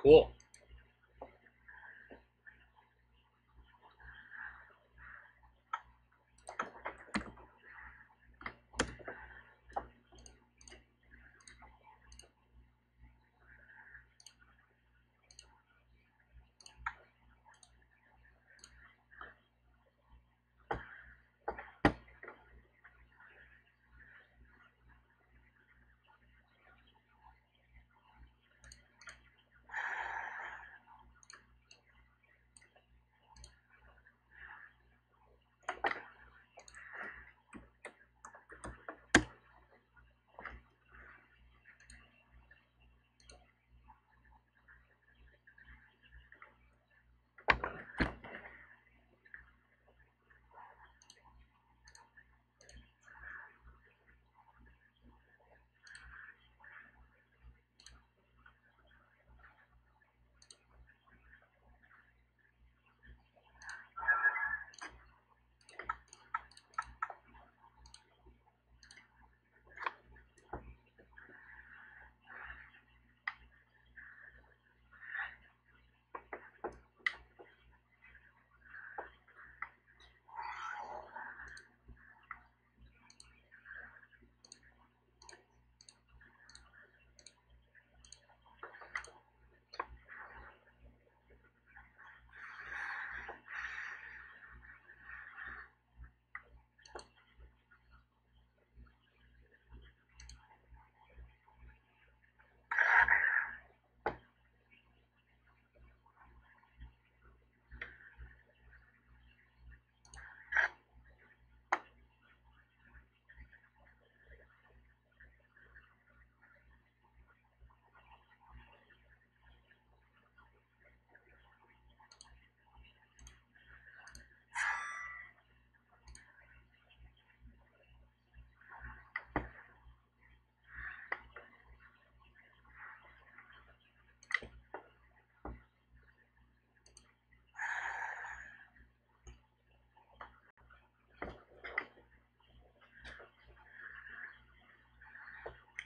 Cool.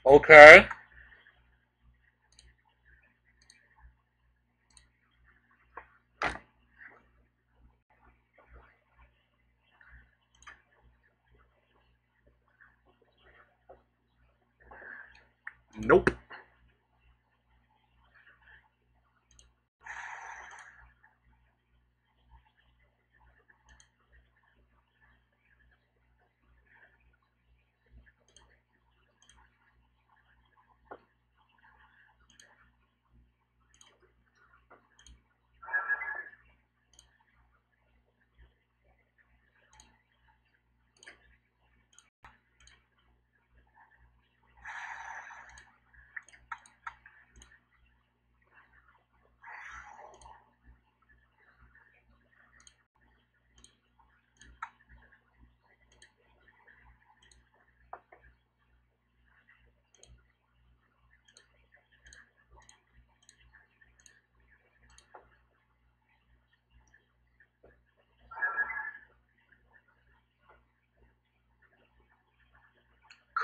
Okay. Nope.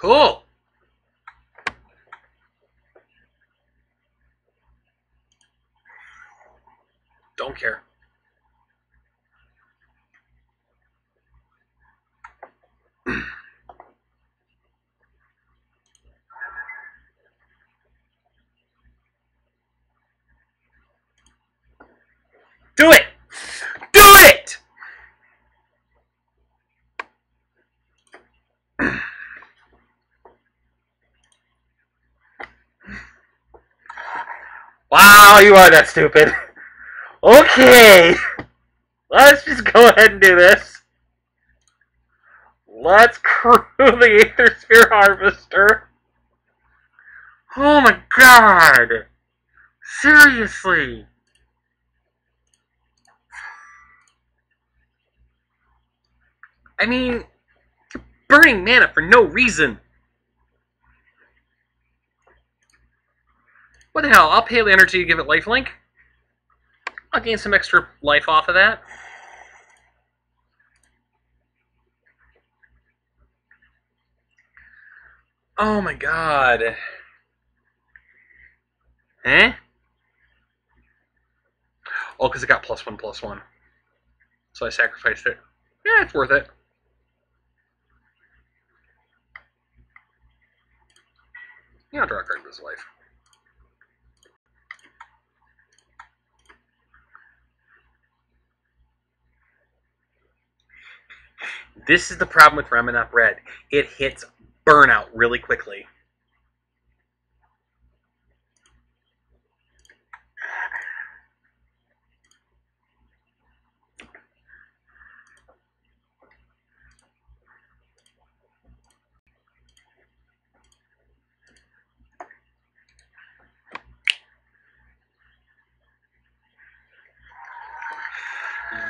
Cool. Don't care. Do it! Do it! Wow, you are that stupid. Okay. Let's just go ahead and do this. Let's crew the Aether Sphere Harvester. Oh my god. Seriously. I mean, burning mana for no reason. What the hell? I'll pay the energy to give it lifelink. I'll gain some extra life off of that. Oh my god. Eh? Oh, because it got +1/+1. So I sacrificed it. Yeah, it's worth it. Yeah, I'll draw a card this life. This is the problem with Ramunap Red. It hits burnout really quickly.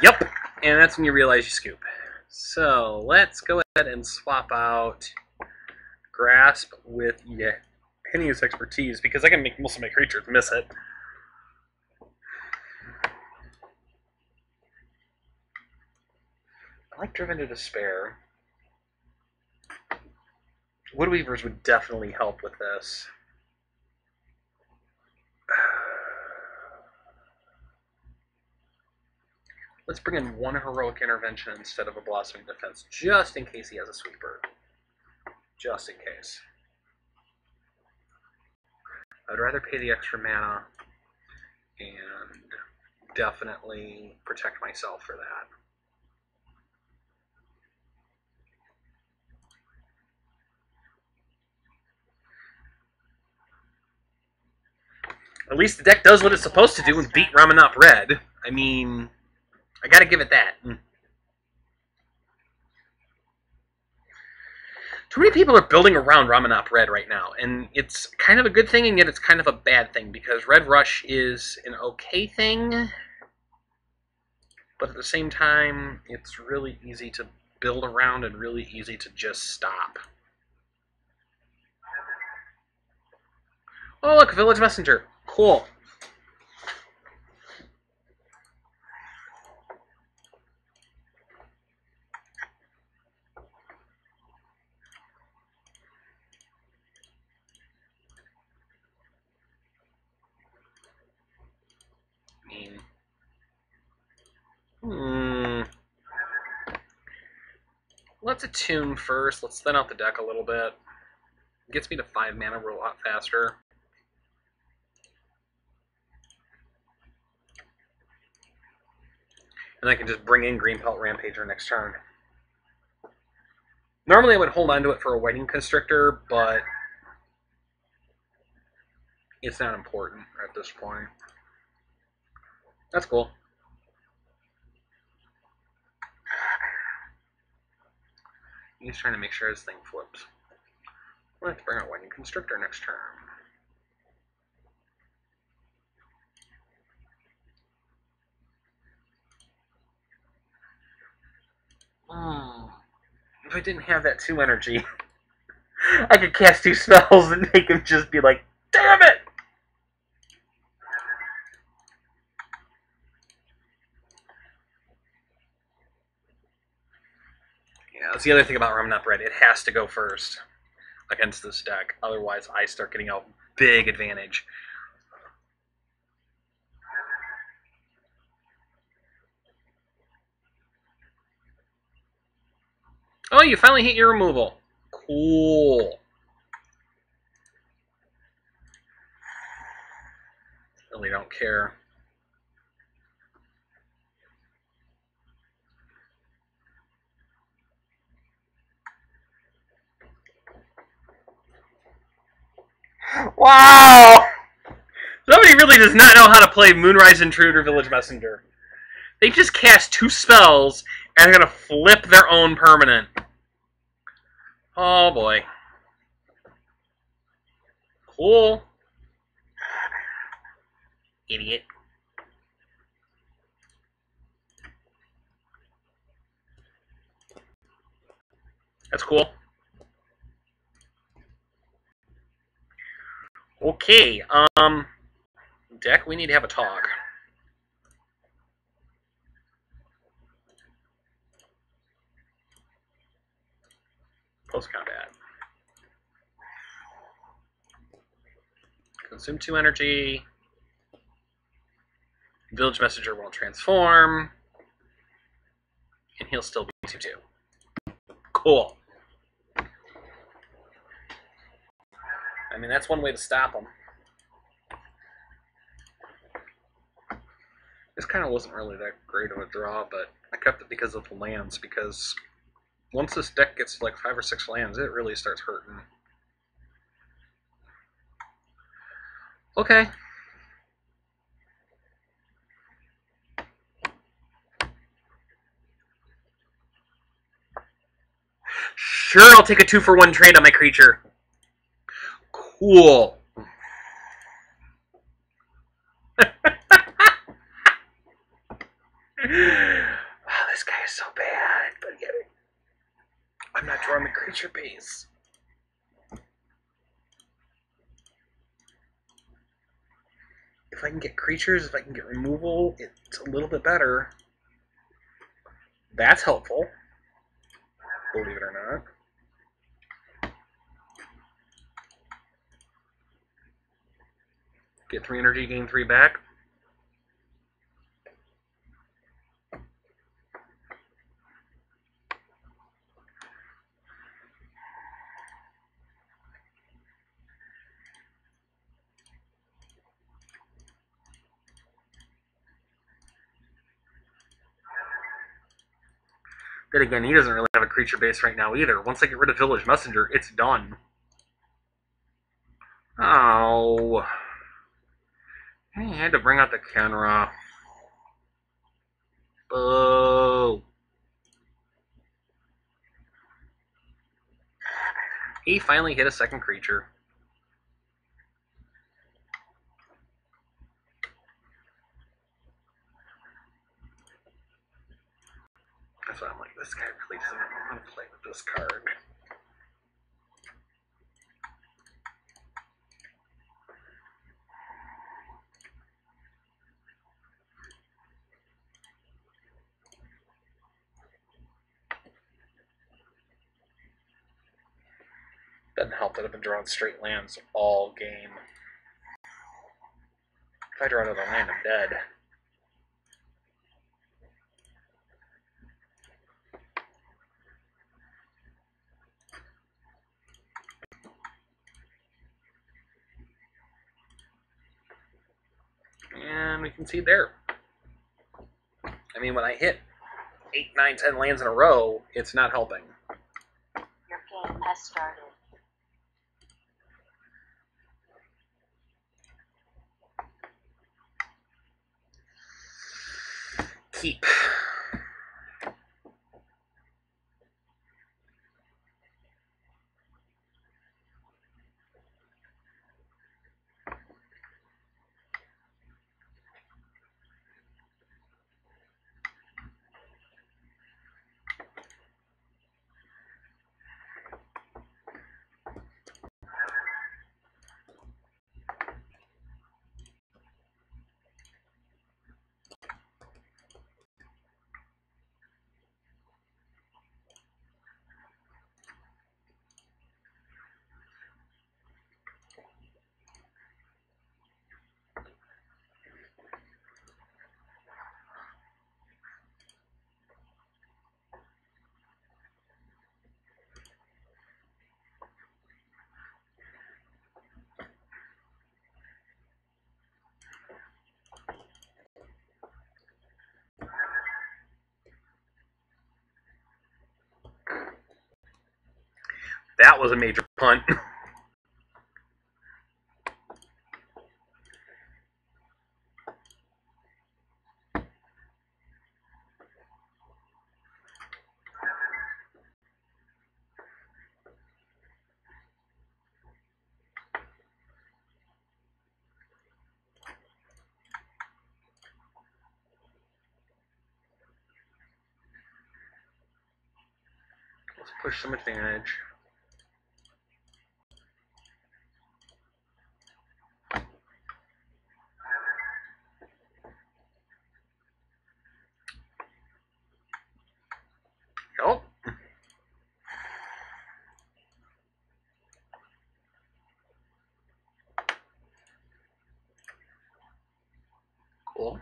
Yep, and that's when you realize you scoop. So let's go ahead and swap out Grasp with Hennius Expertise, because I can make most of my creatures miss it. I like Driven to Despair. Woodweavers would definitely help with this. Let's bring in one Heroic Intervention instead of a Blossoming Defense, just in case he has a sweeper. Just in case. I'd rather pay the extra mana and definitely protect myself for that. At least the deck does what it's supposed to do and beat Ramunap Red. I mean, I gotta give it that. Too many people are building around Ramunap Red right now, and it's kind of a good thing, and yet it's kind of a bad thing, because Red Rush is an okay thing, but at the same time, it's really easy to build around and really easy to just stop. Oh, look, Village Messenger. Cool. Let's attune first. Let's thin out the deck a little bit. It gets me to 5 mana a lot faster. And I can just bring in Greenpelt Rampager next turn. Normally I would hold on to it for a Whiting Constrictor, but it's not important at this point. That's cool. He's trying to make sure his thing flips. We'll have to bring out Whiting Constrictor next turn. If I didn't have that 2 energy, I could cast 2 spells and make him just be like, damn it! Yeah, that's the other thing about Ramunap Red. It has to go first against this deck. Otherwise, I start getting a big advantage. Oh, you finally hit your removal. Cool. Really don't care. Wow! Somebody really does not know how to play Moonrise Intruder, Village Messenger. They just cast 2 spells and are going to flip their own permanent. Oh boy. Cool. Idiot. That's cool. Okay, deck, we need to have a talk. Post-combat. Consume 2 energy. Village Messenger won't transform. And he'll still be 2/2. Cool. I mean, that's one way to stop him. This kind of wasn't really that great of a draw, but I kept it because of the lands, because once this deck gets like 5 or 6 lands, it really starts hurting. Okay. Sure, I'll take a 2-for-1 trade on my creature. Cool. Oh, this guy is so bad, but I'm not drawing the creature base. If I can get creatures, if I can get removal, it's a little bit better. That's helpful, believe it or not. Get 3 energy, gain 3 back. Then again, he doesn't really have a creature base right now either. Once I get rid of Village Messenger, it's done. Oh. I had to bring out the Kenra. Boo. He finally hit a second creature. That's why I'm like, this guy really doesn't want to play with this card. Doesn't help that I've been drawing straight lands all game. If I draw another land, I'm dead. And we can see there. I mean, when I hit 8, 9, 10 lands in a row, it's not helping. Your game has started. Keep. That was a major punt. Let's push some advantage. Nope. Cool.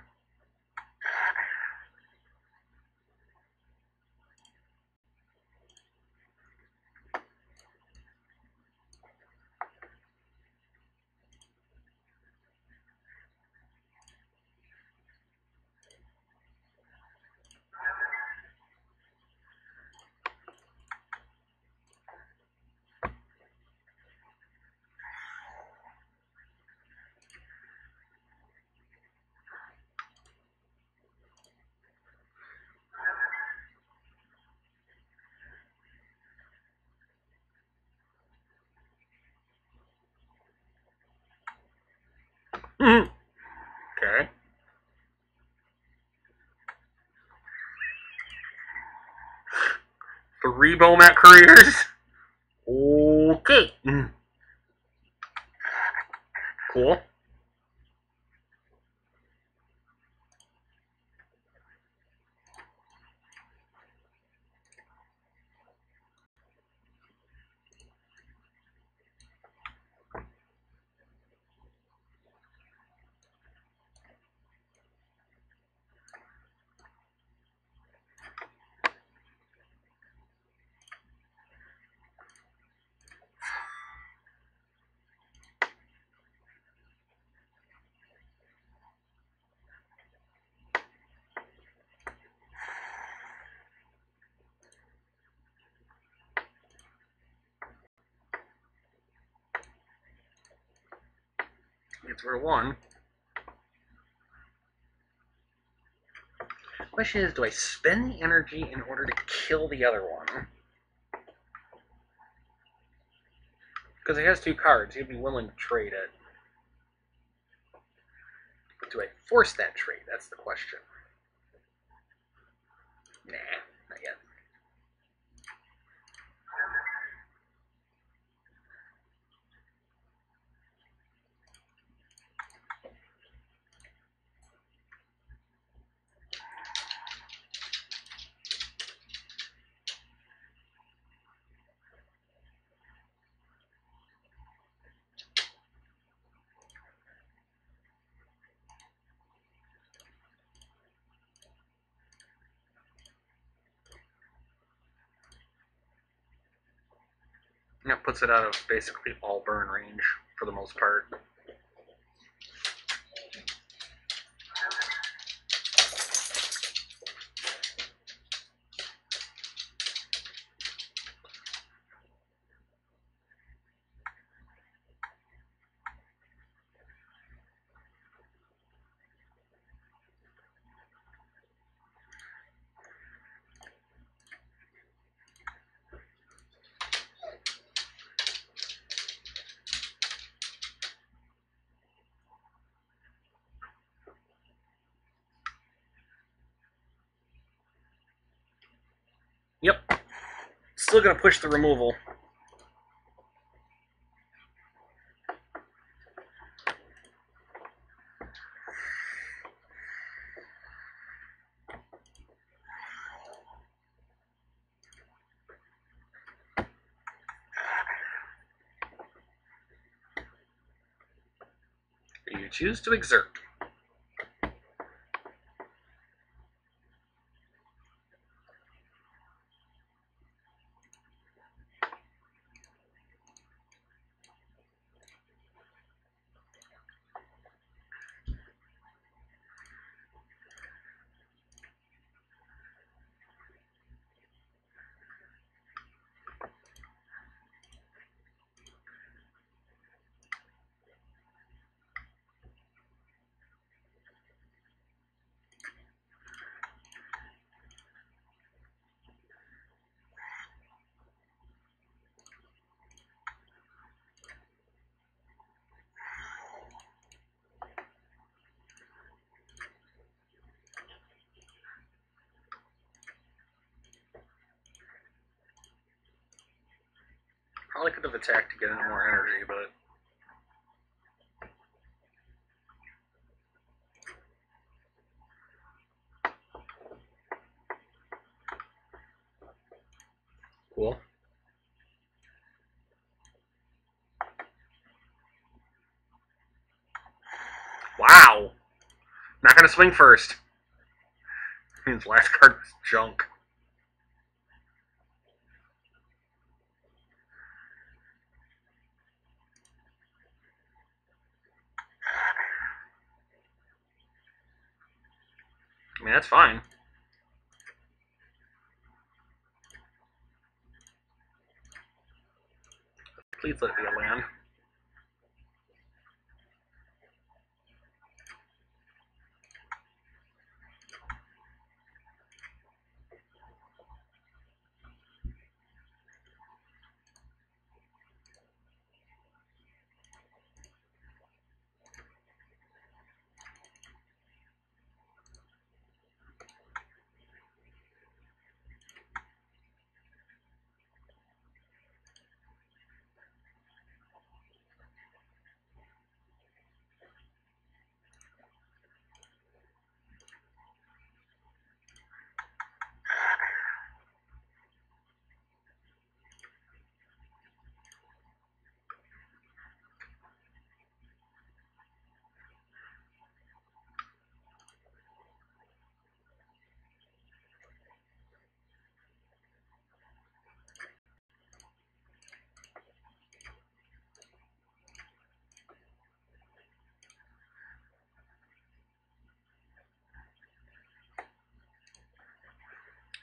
Okay. Three Bomat couriers. Okay. Cool. It's for one. Question is, do I spend the energy in order to kill the other one? Because it has two cards, you'd be willing to trade it. But do I force that trade? That's the question. Nah, not yet. And that puts it out of basically all burn range for the most part. Yep. Still gonna push the removal. You choose to exert. Probably could have attacked to get into more energy, but... Cool. Wow! Not gonna swing first. His last card was junk. I mean, that's fine. Please let it be a land.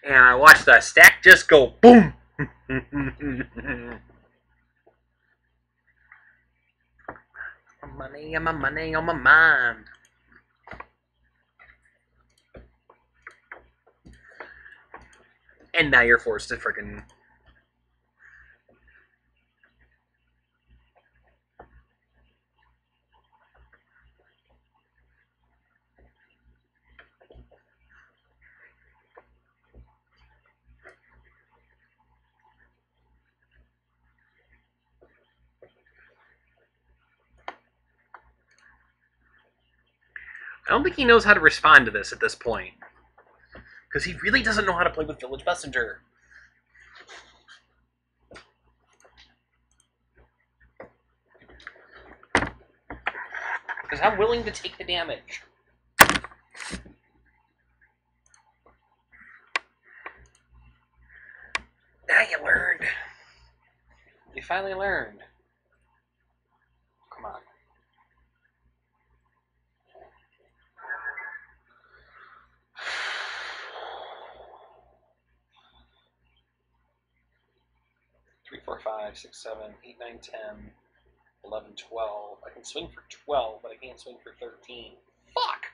And I watched the stack just go boom. Money on my money on my mind. And now you're forced to freaking. I don't think he knows how to respond to this at this point. Because he really doesn't know how to play with Village Messenger. Because I'm willing to take the damage. Now you learned. You finally learned. Come on. Three, 4, 5, 6, 7, 8, 9, 10, 11, 12. I can swing for 12, but I can't swing for 13. Fuck!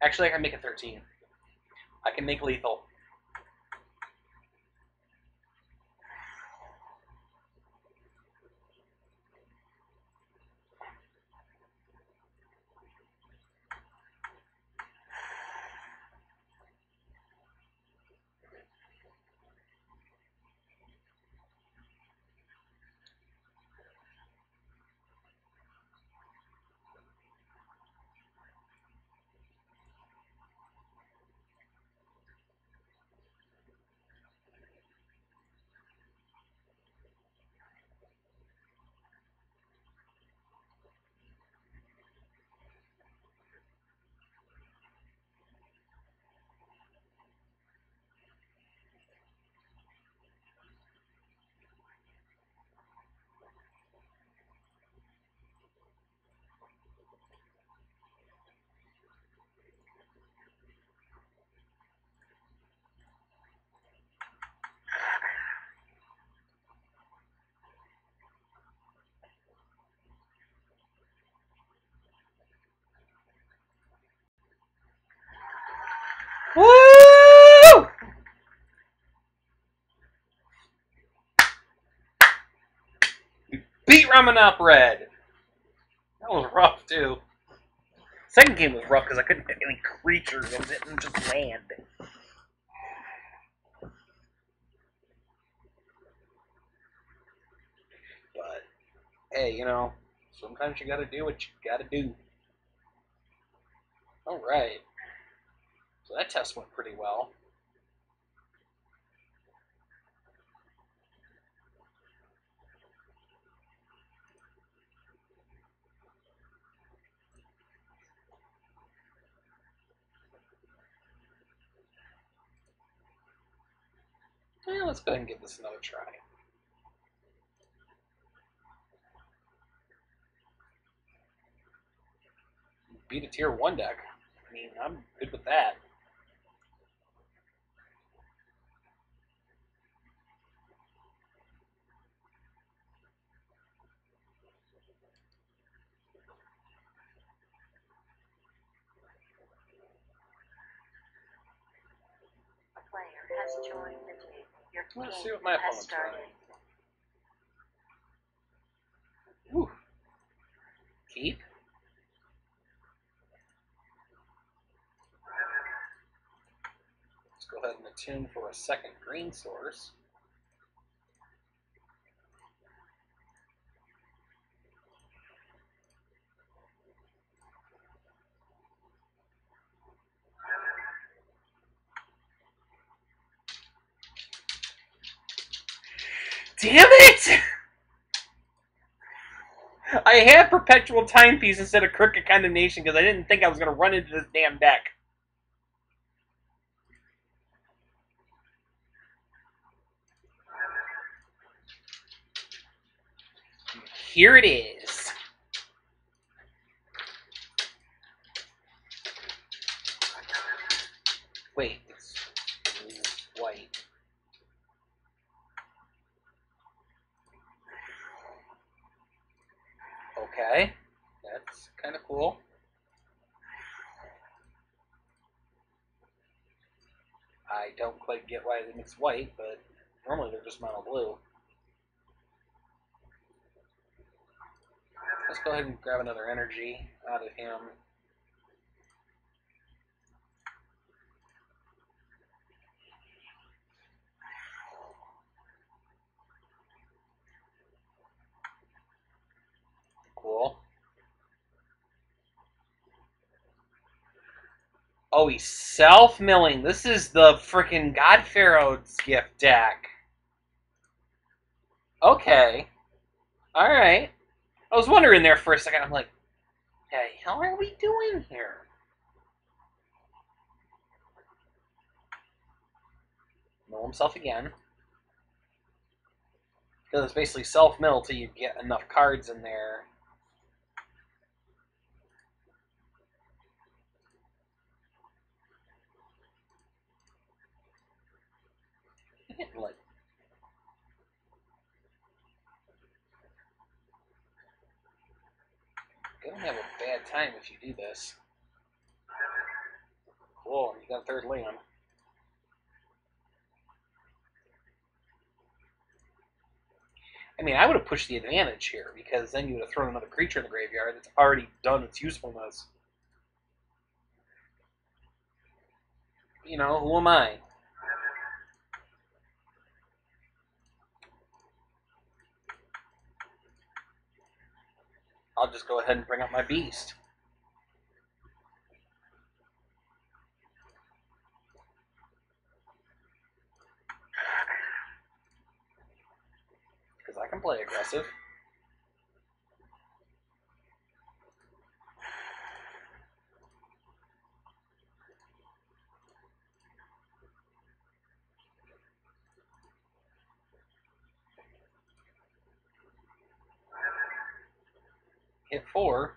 Actually, I can make it 13. I can make lethal. Woo! Beat Ramunap Red. That was rough too. Second game was rough because I couldn't pick any creatures and didn't just land. But hey, you know, sometimes you gotta do what you gotta do. Alright. So that test went pretty well. Yeah, let's go ahead and give this another try. Beat a tier 1 deck. I mean, I'm good with that. A player has joined the table. Your Let's game see what my has opponent's started. running. Ooh. Keep. Let's go ahead and attune for a second green source. Damn it! I had Perpetual Timepiece instead of Crooked Condemnation because I didn't think I was going to run into this damn deck. Here it is. Wait, it's Okay, that's kind of cool. I don't quite get why they mix white, but normally they're just mono blue. Let's go ahead and grab another energy out of him. Cool. Oh, he's self-milling. This is the freaking God-Pharaoh's gift deck. Okay. Alright. I was wondering there for a second. I'm like, the hell are we doing here? Mill himself again. Because it's basically self-mill till you get enough cards in there. Like, gonna have a bad time if you do this. Cool, you got a third land. I mean, I would have pushed the advantage here, because then you would have thrown another creature in the graveyard that's already done its usefulness. You know, who am I? I'll just go ahead and bring up my beast. Because I can play aggressive. Hit 4.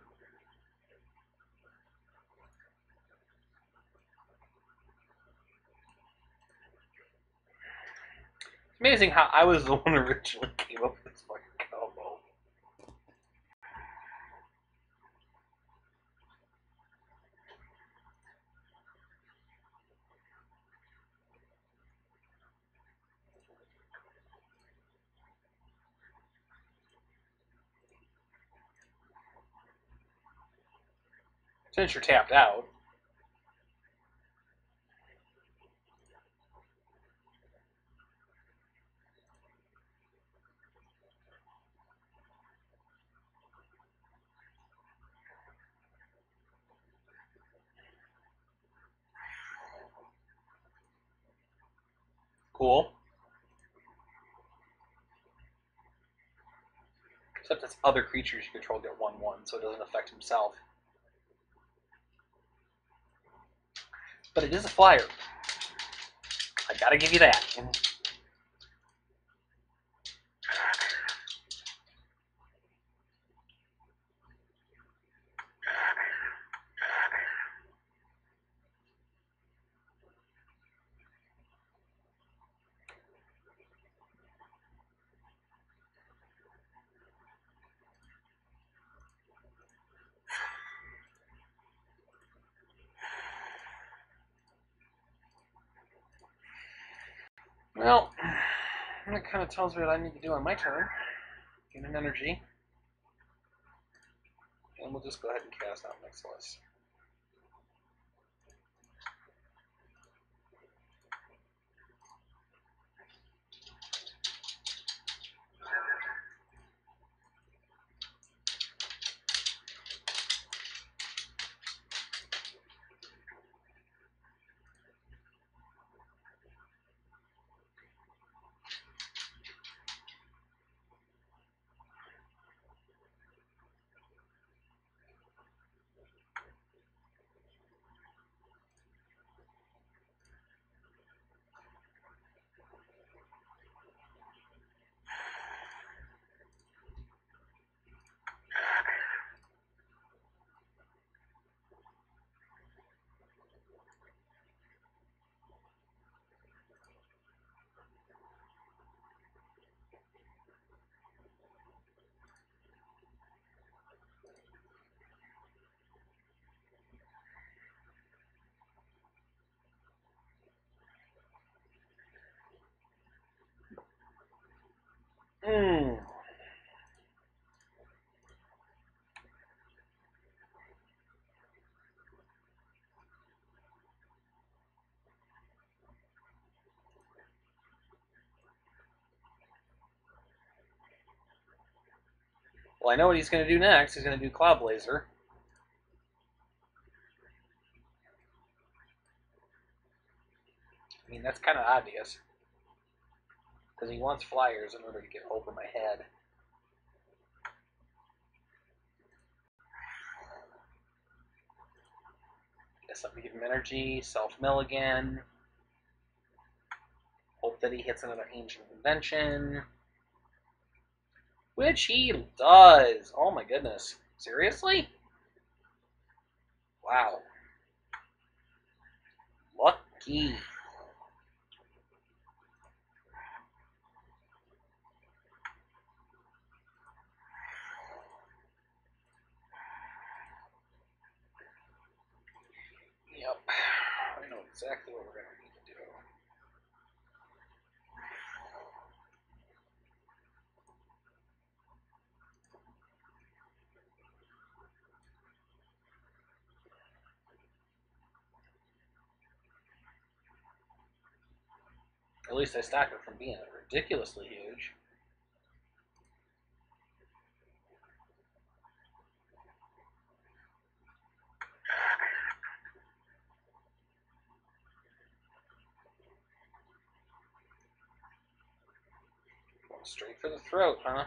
It's amazing how I was the one who originally came up with this fucking combo. Since you're tapped out. Cool. Except it's other creatures you control get 1/1, so it doesn't affect himself. But it is a flyer. I gotta give you that. Well, that kind of tells me what I need to do on my turn. Get an energy. And we'll just go ahead and cast out Mixless. Hmm. Well, I know what he's going to do next. He's going to do Cloud Blazer. I mean, that's kind of obvious. Because he wants flyers in order to get over my head. Guess I'm going to give him energy, self-mill again. Hope that he hits another Ancient Invention. Which he does. Oh my goodness. Seriously? Wow. Lucky. Yep. I know exactly what we're going to need to do. At least I stopped it from being ridiculously huge. Going straight for the throat, huh?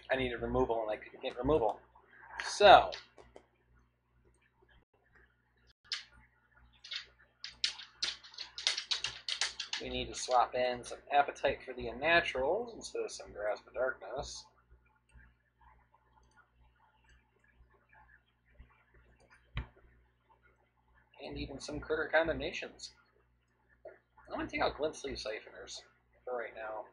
I needed removal and I couldn't get removal. So, we need to swap in some Appetite for the Unnaturals instead of some Grasp of Darkness. And even some Critter Condemnations. I'm going to take out Glint Sleeve Siphoners for right now.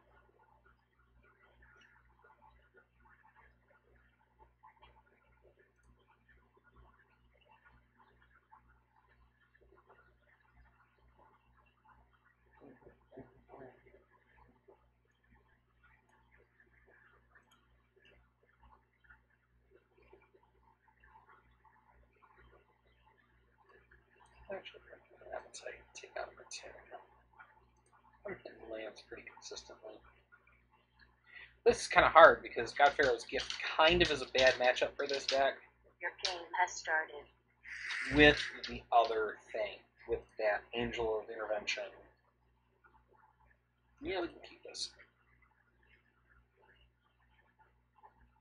Actually, Appetite, take out a Return. I'm hitting lands pretty consistently. This is kind of hard because God-Pharaoh's Gift kind of is a bad matchup for this deck. Your game has started. With the other thing, with that Angel of Intervention. Yeah, we can keep this.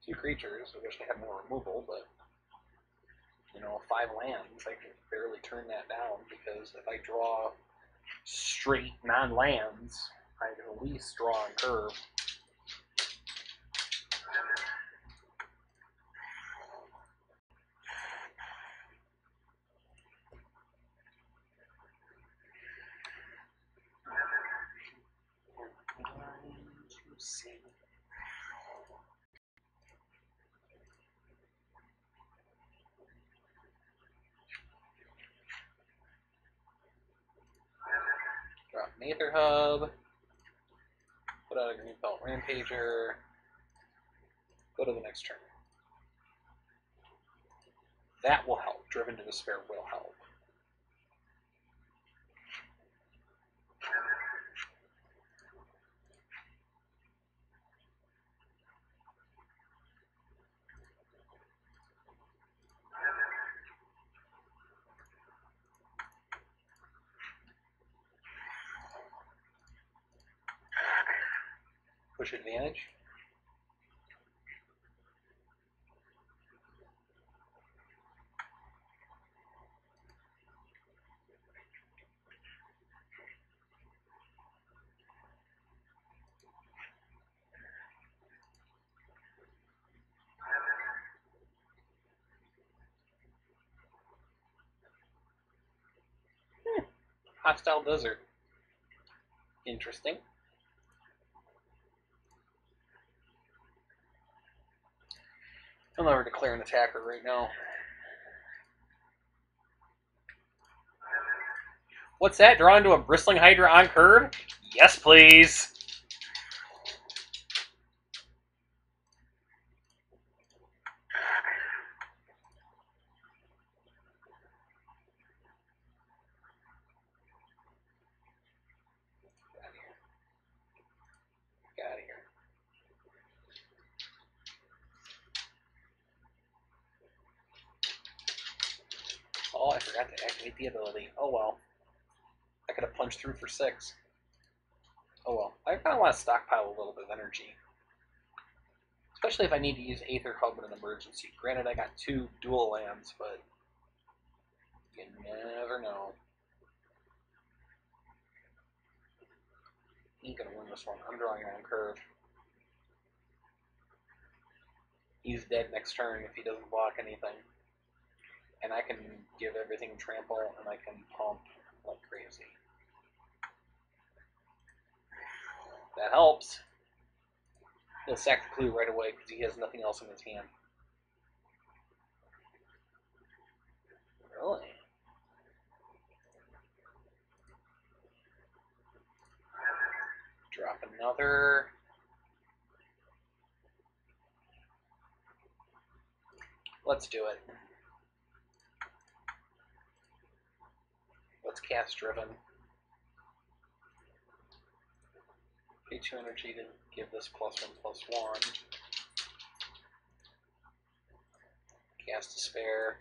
2 creatures. I wish I had more removal, but you know, 5 lands, I can barely turn that down because if I draw straight non-lands, I can at least draw on curve. an Aether Hub. Put out a Green Belt Rampager. Go to the next turn. That will help. Driven to Despair will help. Push advantage. Hostile Desert. Interesting. I'll never declare an attacker right now. What's that? Draw into a Bristling Hydra on curve? Yes, please. Get out of here. Oh, I forgot to activate the ability. Oh well. I could have punched through for 6. Oh well. I kind of want to stockpile a little bit of energy. Especially if I need to use Aether Hub in an emergency. Granted, I got 2 dual lands, but you never know. Ain't gonna win this one. I'm drawing on curve. He's dead next turn if he doesn't block anything. And I can give everything trample, and I can pump like crazy. That helps. He'll sack the clue right away because he has nothing else in his hand. Really? Drop another. Let's do it. Let's cast Driven. Pay 2 energy to give this +1/+1. Cast Despair.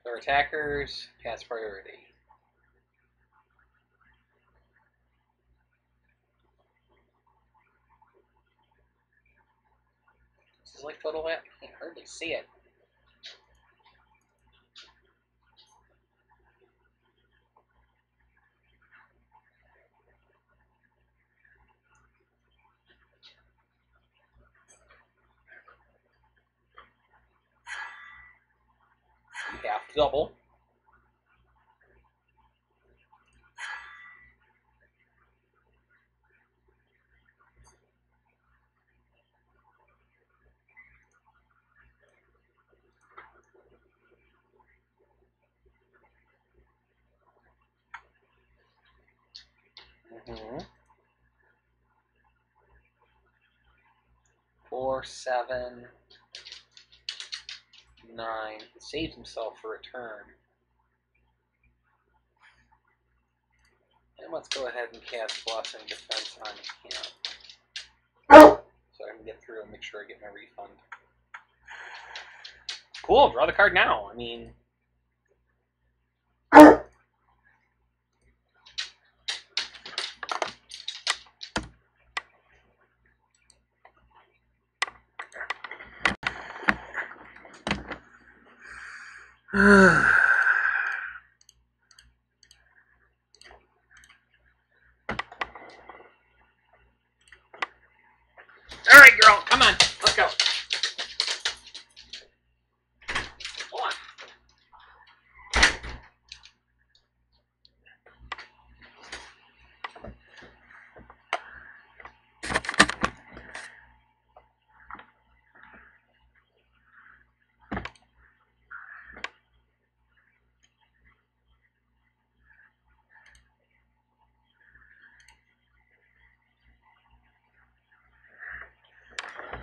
Their attackers, cast priority. This is like total lap. I can hardly see it. Half double. Mm-hmm. 4, 7, 9. He saves himself for a turn. And let's go ahead and cast Blessing Defense on him. So I can get through and make sure I get my refund. Cool, draw the card now. I mean... Alright, girl, come on, let's go. Hold on.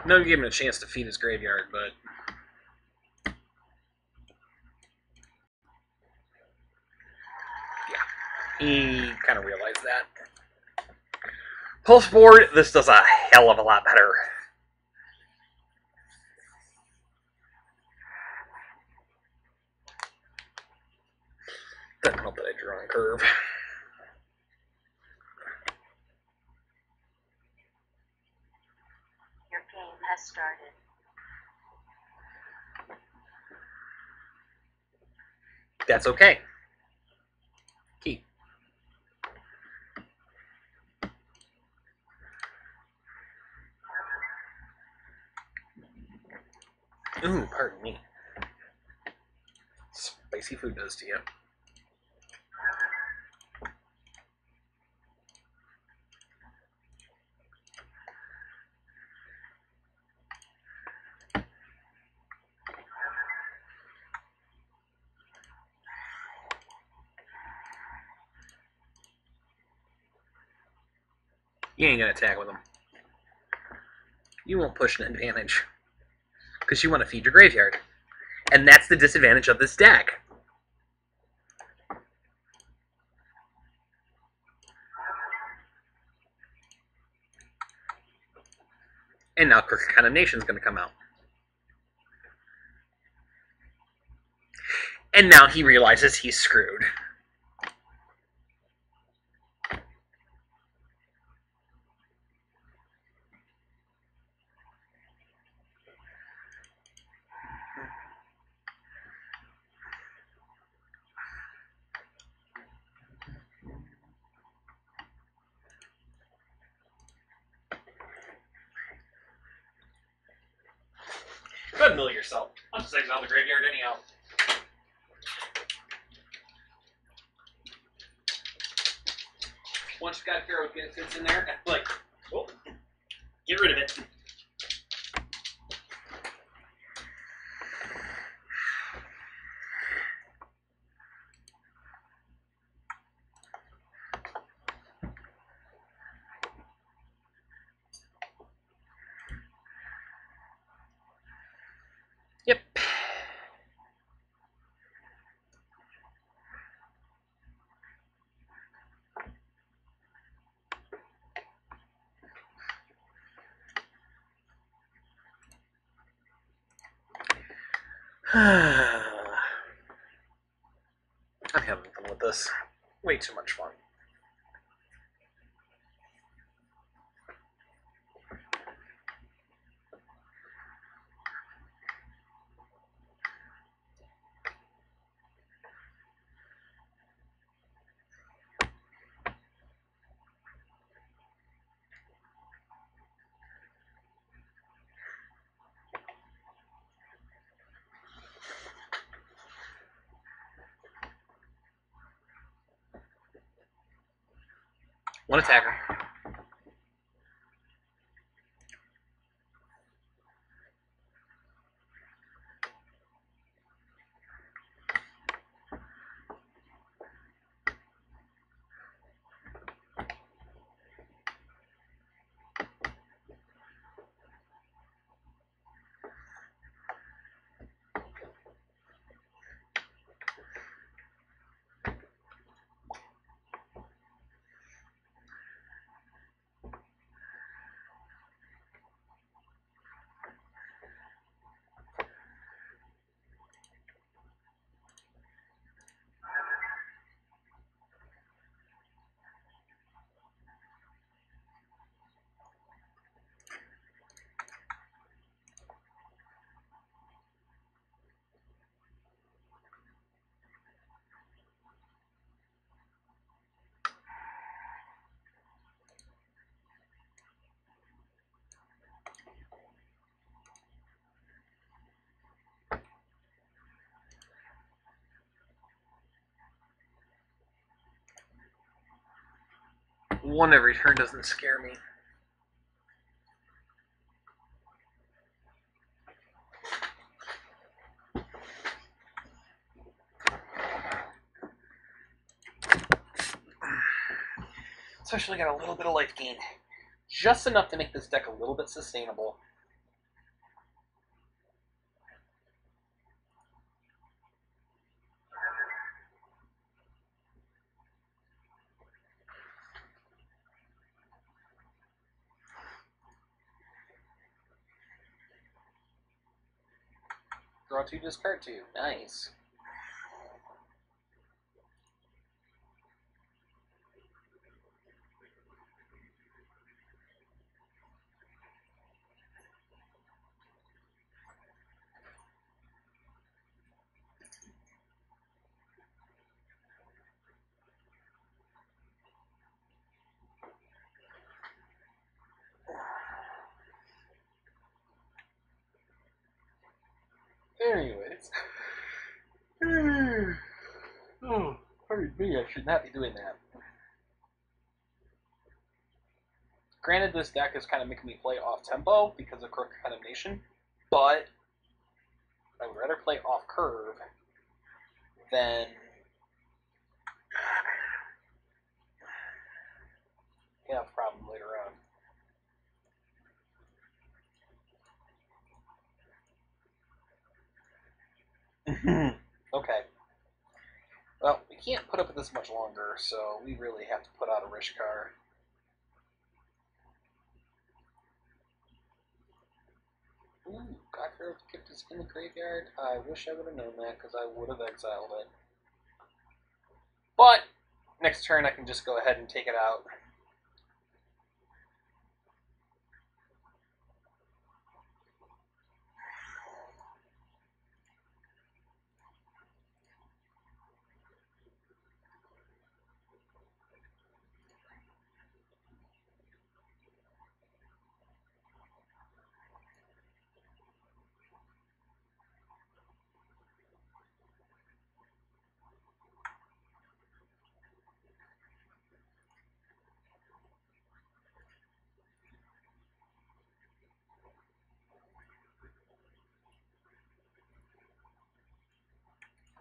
No, give him a chance to feed his graveyard, but yeah, he kind of realized that. Pulse board, this does a hell of a lot better. Doesn't help that I drew on curve. Your game has started. That's okay. Keep. Ooh, pardon me. Spicy food does to you. You ain't gonna attack with them. You won't push an advantage. Because you want to feed your graveyard. And that's the disadvantage of this deck. And now Crooked Condemnation's gonna come out. And now he realizes he's screwed. Go ahead and mill yourself. I'll just exile the graveyard anyhow. Once God-Pharaoh gets in there, like, oh, get rid of it. Yep. I'm having fun with this. Way too much fun. One attacker. One every turn doesn't scare me. Especially got a little bit of life gain. Just enough to make this deck a little bit sustainable. Draw 2, discard 2. Nice. Anyways. Oh, pardon me, I should not be doing that. Granted, this deck is kind of making me play off-tempo because of Crooked Condemnation, but I would rather play off-curve than have a problem later on. Okay. Well, we can't put up with this much longer, so we really have to put out a Rishkar. Ooh, God-Pharaoh kept his in the graveyard. I wish I would have known that, because I would have exiled it. But, next turn I can just go ahead and take it out.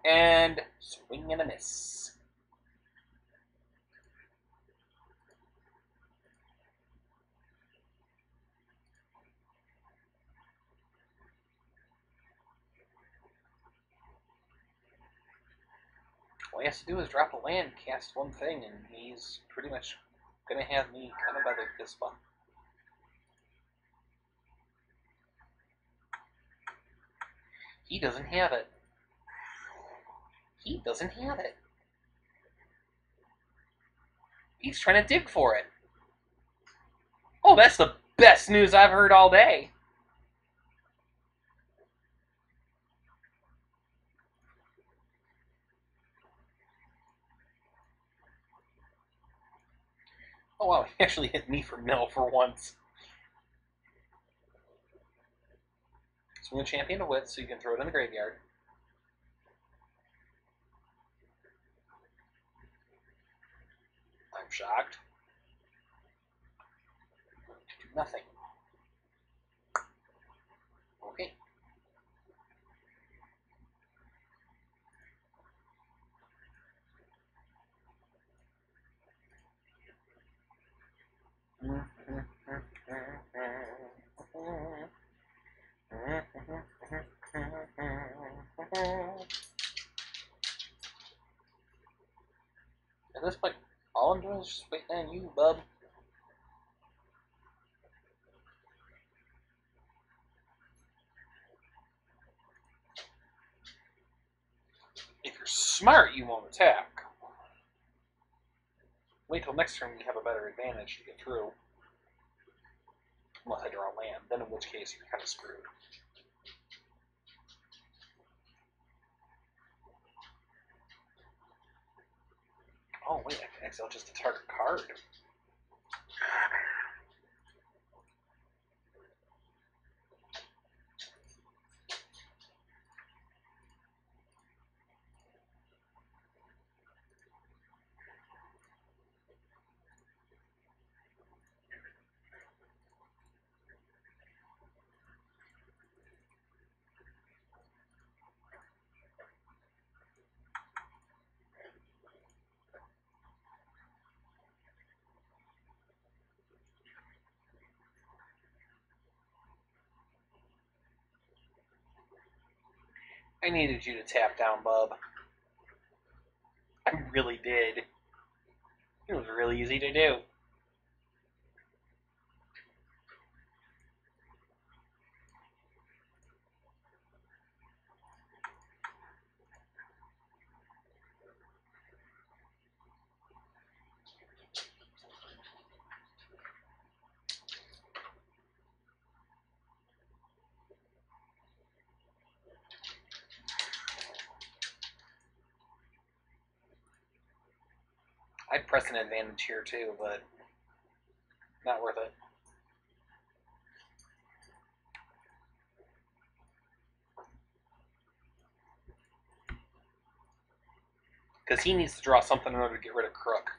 And swing and a miss. All he has to do is drop a land, cast one thing, and he's pretty much going to have me kind of by the Bispa. He doesn't have it. He doesn't have it. He's trying to dig for it. Oh, that's the best news I've heard all day. Oh wow, he actually hit me for mill for once. Swing a champion to wit so you can throw it in the graveyard. I'm shocked. To do nothing. Okay. At this point, all I'm doing is just waiting on you, bub. If you're smart, you won't attack. Wait till next turn you have a better advantage to get through. Unless I draw land, then in which case you're kind of screwed. Oh wait, I can exile just a target card. I needed you to tap down, bub. I really did. It was really easy to do. I'd press an advantage here too, but not worth it. Because he needs to draw something in order to get rid of Crook.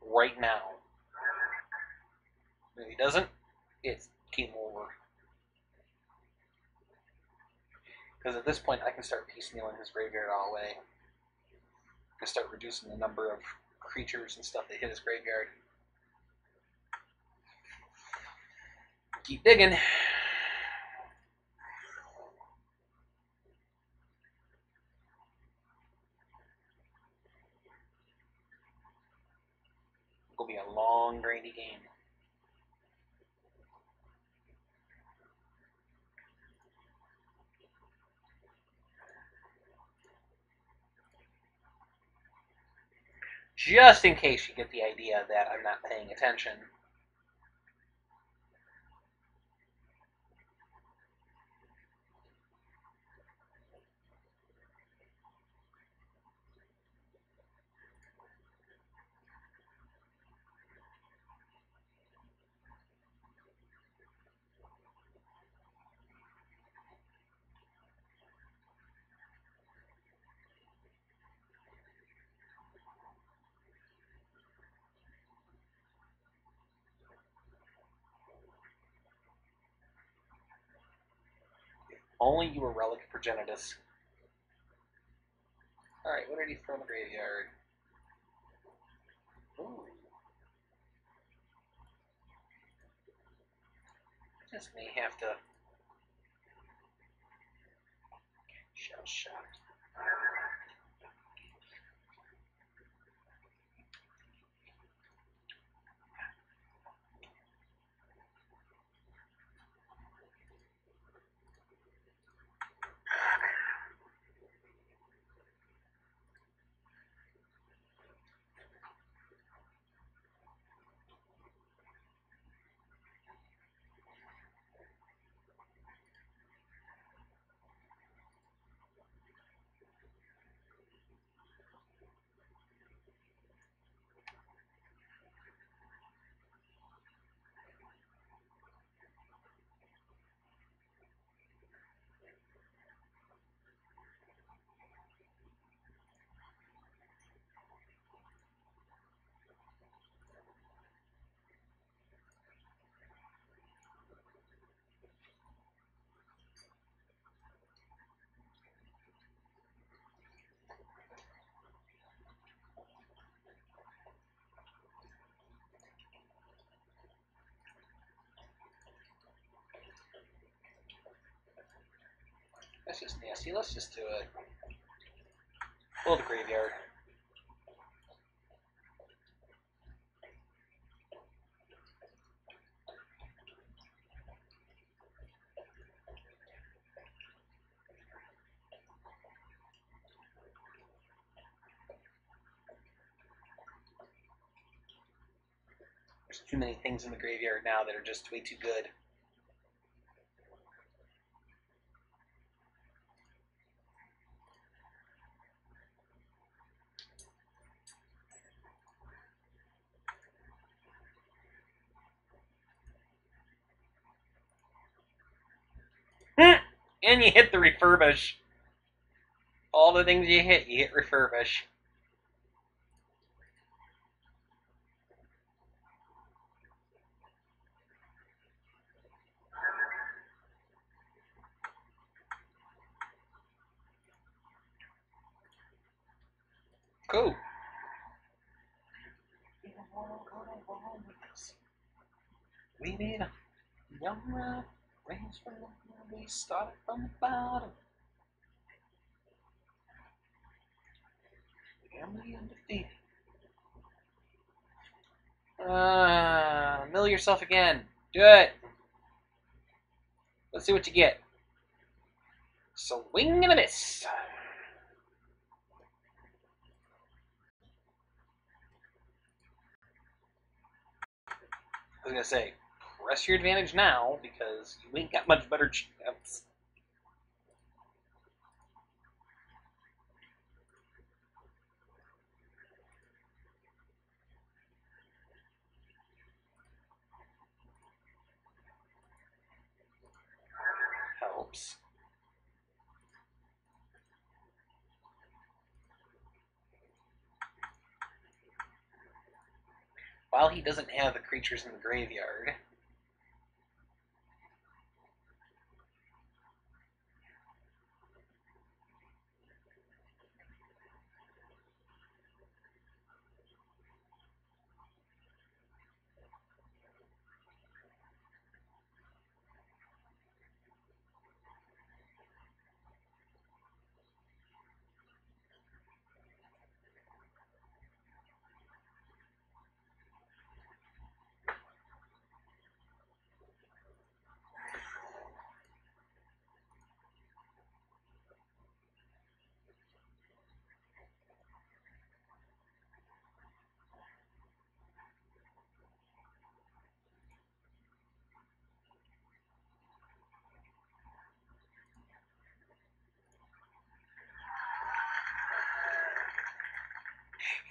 Right now. If he doesn't, it's game over. Because at this point, I can start piecemealing his graveyard all the way. I can start reducing the number of creatures and stuff that hit his graveyard. Keep digging. It'll be a long, grindy game. Just in case you get the idea that I'm not paying attention. Only you were Relic Progenitus. Alright, what did he throw in the graveyard? Ooh. I just may have to... Shell Shock. That's just nasty. Let's just do it. Pull the graveyard. There's too many things in the graveyard now that are just way too good. And you hit the refurbish. All the things you hit refurbish. Cool. We need a young man, raised from the we started from the bottom. Family undefeated. Mill yourself again. Do it. Let's see what you get. Swing and a miss. I was gonna say, press your advantage now because you ain't got much better chance. Helps. While he doesn't have the creatures in the graveyard,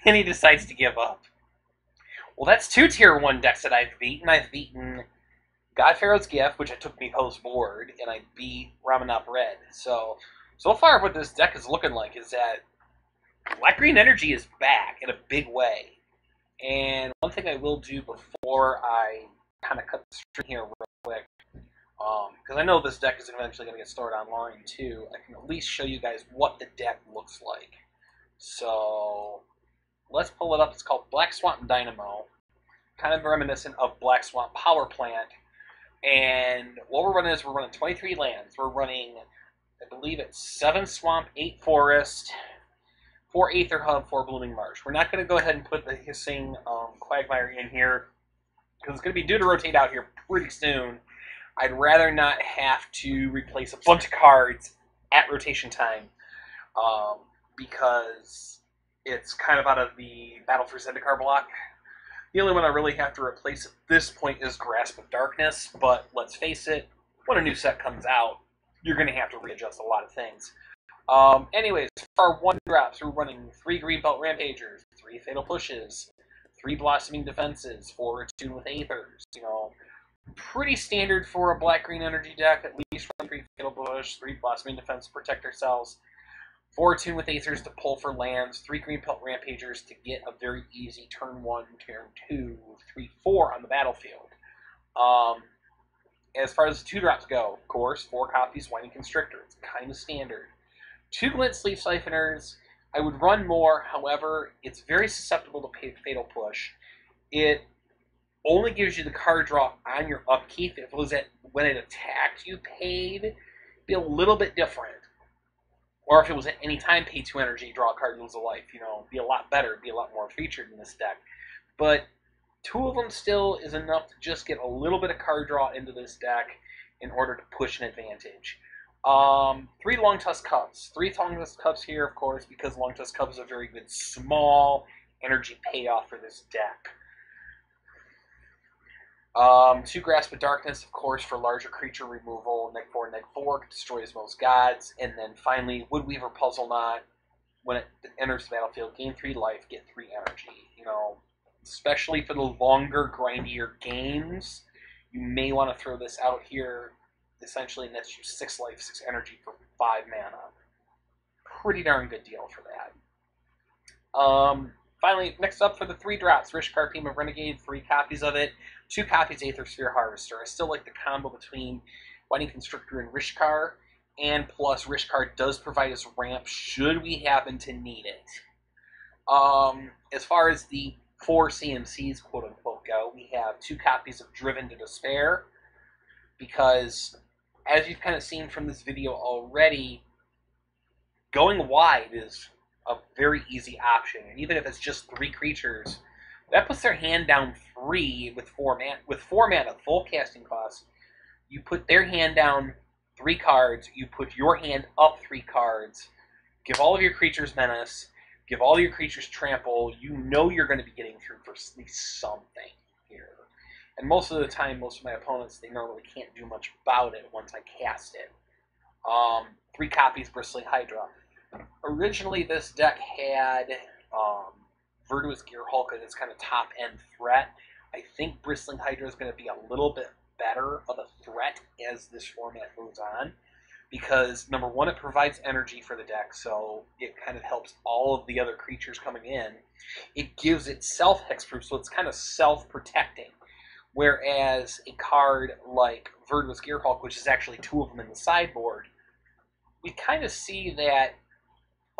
and he decides to give up. Well, that's 2 tier 1 decks that I've beaten. I've beaten God-Pharaoh's Gift, which I took me post-board, and I beat Ramunap Red. So far what this deck is looking like is that Black-Green Energy is back in a big way. And one thing I will do before I kind of cut the string here real quick, because I know this deck is eventually going to get stored online too, I can at least show you guys what the deck looks like. So let's pull it up. It's called Black Swamp Dynamo, kind of reminiscent of Black Swamp Power Plant. And what we're running is we're running 23 lands. We're running, I believe it's 7 Swamp, 8 Forest, 4 Aether Hub, 4 Blooming Marsh. We're not going to go ahead and put the Hissing Quagmire in here because it's going to be due to rotate out here pretty soon. I'd rather not have to replace a bunch of cards at rotation time because it's kind of out of the Battle for Zendikar block. The only one I really have to replace at this point is Grasp of Darkness, but let's face it, when a new set comes out, you're going to have to readjust a lot of things. Anyways, for our 1-drops, we're running 3 Greenbelt Rampagers, 3 Fatal Pushes, 3 Blossoming Defenses, 4 Attune with Aethers. You know, pretty standard for a Black-Green Energy deck. At least run 3 Fatal Push, 3 Blossoming Defense to protect ourselves, 4 Attune with Aethers to pull for lands, 3 Greenbelt Rampagers to get a very easy turn 1, turn 2, 3, 4 on the battlefield. As far as the 2-drops go, of course, 4 copies Whining Constrictor. It's kind of standard. 2 Glint Sleeve Siphoners. I would run more, however, it's very susceptible to Fatal Push. It only gives you the card draw on your upkeep. If it was when it attacked you paid, it'd be a little bit different. Or if it was at any time pay 2 energy, draw a card, lose a life. You know, it'd be a lot better, it'd be a lot more featured in this deck. But 2 of them still is enough to just get a little bit of card draw into this deck in order to push an advantage. 3 Long Tusk Cubs. 3 Long Tusk Cubs here, of course, because Long Tusk Cubs is a very good small energy payoff for this deck. 2 Grasp of Darkness, of course, for larger creature removal. Neg 4, destroys most gods. And then finally, Woodweaver Puzzle Knot. When it enters the battlefield, gain 3 life, get 3 energy. You know, especially for the longer, grindier games, you may want to throw this out here. Essentially nets you 6 life, 6 energy for 5 mana. Pretty darn good deal for that. Finally, next up for the 3-drops, Rishkar Beam of Renegade, 3 copies of it, 2 copies Aether Sphere Harvester. I still like the combo between Whining Constrictor and Rishkar, and plus Rishkar does provide us ramp should we happen to need it. As far as the 4 CMCs, quote-unquote, go, we have 2 copies of Driven to Despair, because as you've kind of seen from this video already, going wide is a very easy option. And even if it's just 3 creatures, that puts their hand down 3 with 4 mana, full casting cost. You put their hand down 3 cards, you put your hand up 3 cards, give all of your creatures menace, give all your creatures trample. You know you're going to be getting through for at least something here. And most of the time, most of my opponents, they normally can't do much about it once I cast it. 3 copies Bristling Hydra. Originally, this deck had Virtuous Gearhulk as its kind of top-end threat. I think Bristling Hydra is going to be a little bit better of a threat as this format moves on, because number one, it provides energy for the deck, so it kind of helps all of the other creatures coming in. It gives itself hexproof, so it's kind of self-protecting. Whereas a card like Virtuous Gearhulk, which is actually 2 of them in the sideboard, we kind of see that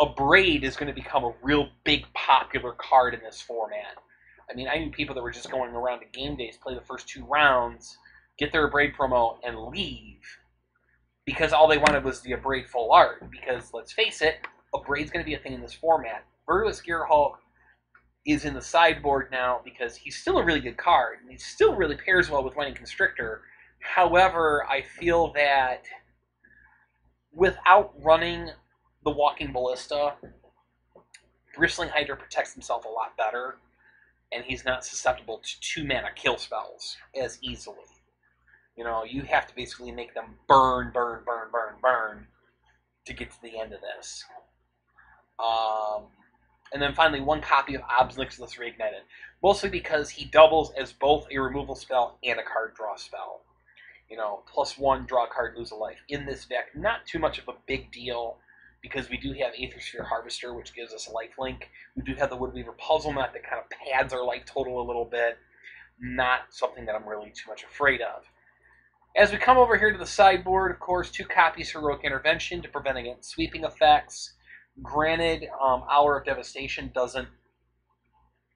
Abrade is going to become a real big popular card in this format. I mean, I knew people that were just going around to game days, play the first 2 rounds, get their Abrade promo, and leave, because all they wanted was the Abrade full art. Because, let's face it, Abrade's going to be a thing in this format. Virtuous Gearhulk is in the sideboard now because he's still a really good card, and he still really pairs well with Lightning Constrictor. However, I feel that without running the Walking Ballista, Bristling Hydra protects himself a lot better, and he's not susceptible to 2-mana kill spells as easily. You know, you have to basically make them burn to get to the end of this. And then finally, 1 copy of Obnixilis Reignited, mostly because he doubles as both a removal spell and a card draw spell. You know, +1, draw a card, lose a life. In this deck, not too much of a big deal, because we do have Aethersphere Harvester, which gives us a lifelink. We do have the Woodweaver Puzzle Nut that kind of pads our life total a little bit. Not something that I'm really too much afraid of. As we come over here to the sideboard, of course, 2 copies Heroic Intervention to prevent against sweeping effects. Granted, Hour of Devastation doesn't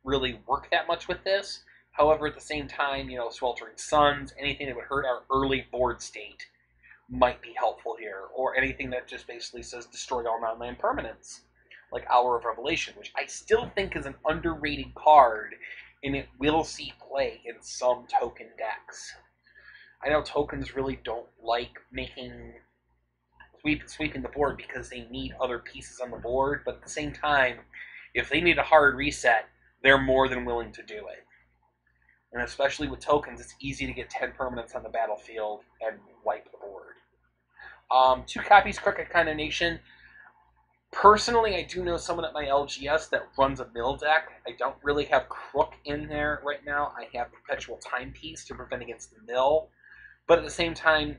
really work that much with this. However, at the same time, you know, Sweltering Suns, anything that would hurt our early board state might be helpful here. Or anything that just basically says destroy all non-land permanents, like Hour of Revelation, which I still think is an underrated card, and it will see play in some token decks. I know tokens really don't like making sweeping the board because they need other pieces on the board, but at the same time, if they need a hard reset, they're more than willing to do it. And especially with tokens, it's easy to get 10 permanents on the battlefield and wipe the board. 2 copies Crooked Condemnation. Personally, I do know someone at my LGS that runs a mill deck. I don't really have Crook in there right now. I have Perpetual Timepiece to prevent against the mill. But at the same time,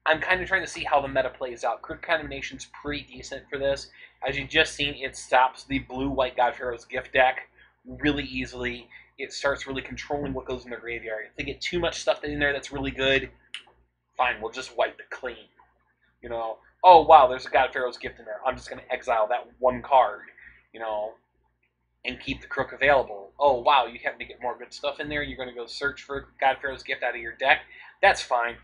I'm kind of trying to see how the meta plays out. Crooked Condemnation's pretty decent for this. As you've just seen, it stops the blue-white God-Pharaoh's Gift deck really easily. It starts really controlling what goes in their graveyard. If they get too much stuff in there that's really good, fine, we'll just wipe it clean. You know, oh wow, there's a God-Pharaoh's Gift in there. I'm just going to exile that 1 card, you know, and keep the Crook available. Oh wow, you have to get more good stuff in there. You're going to go search for God-Pharaoh's Gift out of your deck. That's fine.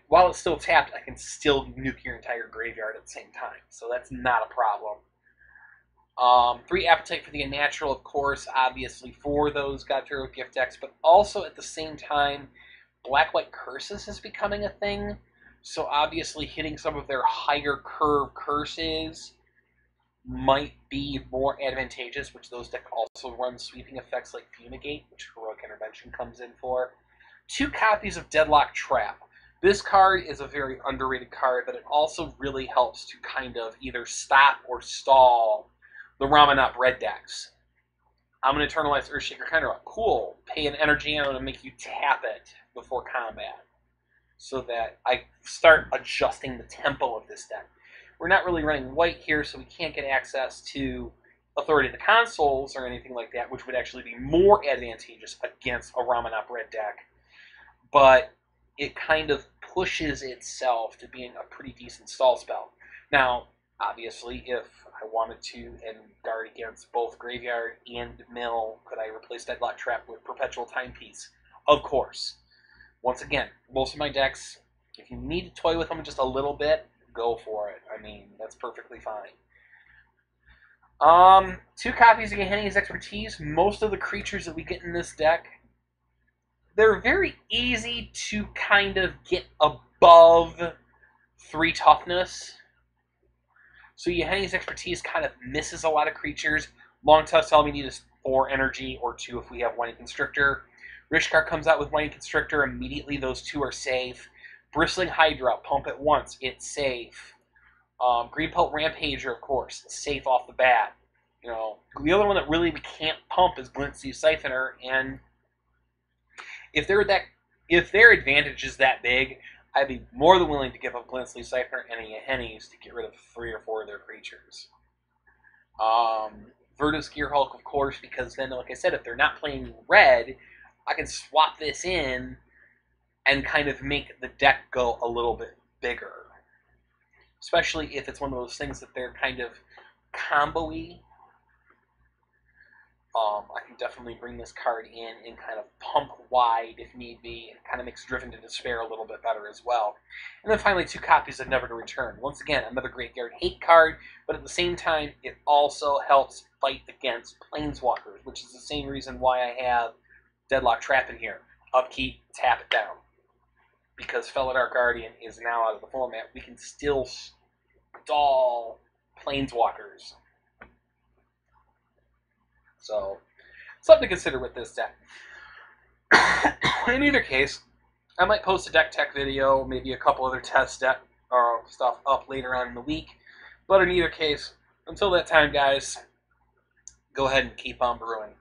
While it's still tapped, I can still nuke your entire graveyard at the same time. So that's not a problem. 3 Appetite for the Unnatural, of course, obviously for those God-Pharaoh Gift decks, but also at the same time, Black-White Curses is becoming a thing. So obviously hitting some of their higher curve curses might be more advantageous, which those decks also run sweeping effects like Fumigate, which Heroic Intervention comes in for. 2 copies of Deadlock Trap. This card is a very underrated card, but it also really helps to kind of either stop or stall the Ramunap red decks. I'm going to Eternalize Earthshaker Kynra. Cool. Pay an energy and I'm going to make you tap it before combat, so that I start adjusting the tempo of this deck. We're not really running white here, so we can't get access to Authority of the Consoles or anything like that, which would actually be more advantageous against a Ramunap red deck. But it kind of pushes itself to being a pretty decent stall spell. Now, obviously, if I wanted to and guard against both Graveyard and Mill, could I replace Deadlock Trap with Perpetual Timepiece? Of course. Once again, most of my decks, if you need to toy with them just a little bit, go for it. I mean, that's perfectly fine. 2 copies of Gehenni's Expertise. Most of the creatures that we get in this deck, they're very easy to kind of get above 3 toughness. So Gehenni's Expertise kind of misses a lot of creatures. Long Tusk all we need is 4 energy, or 2 if we have Whining Constrictor. Rishkar comes out with Whining Constrictor, immediately those 2 are safe. Bristling Hydra, pump it once, it's safe. Green Pelt Rampager, of course, safe off the bat. You know, the other one that really we can't pump is Glint-Sleeve Siphoner, and if their advantage is that big, I'd be more than willing to give up Glint-Sleeve Siphoner and a Gehenni's to get rid of 3 or 4 of their creatures. Verdus Gearhulk, of course, because then, like I said, if they're not playing red, I can swap this in and kind of make the deck go a little bit bigger. Especially if it's one of those things that they're kind of combo-y. I can definitely bring this card in and kind of pump wide if need be, and kind of makes Driven to Despair a little bit better as well. And then finally 2 copies of Never to Return. Once again, another Graveyard Hate card, but at the same time, it also helps fight against Planeswalkers, which is the same reason why I have Deadlock Trap in here. Upkeep, tap it down. Because Felidar Guardian is now out of the format, we can still stall Planeswalkers. So, something to consider with this deck. In either case, I might post a deck tech video, maybe a couple other test deck stuff up later on in the week. But in either case, until that time, guys, go ahead and keep on brewing.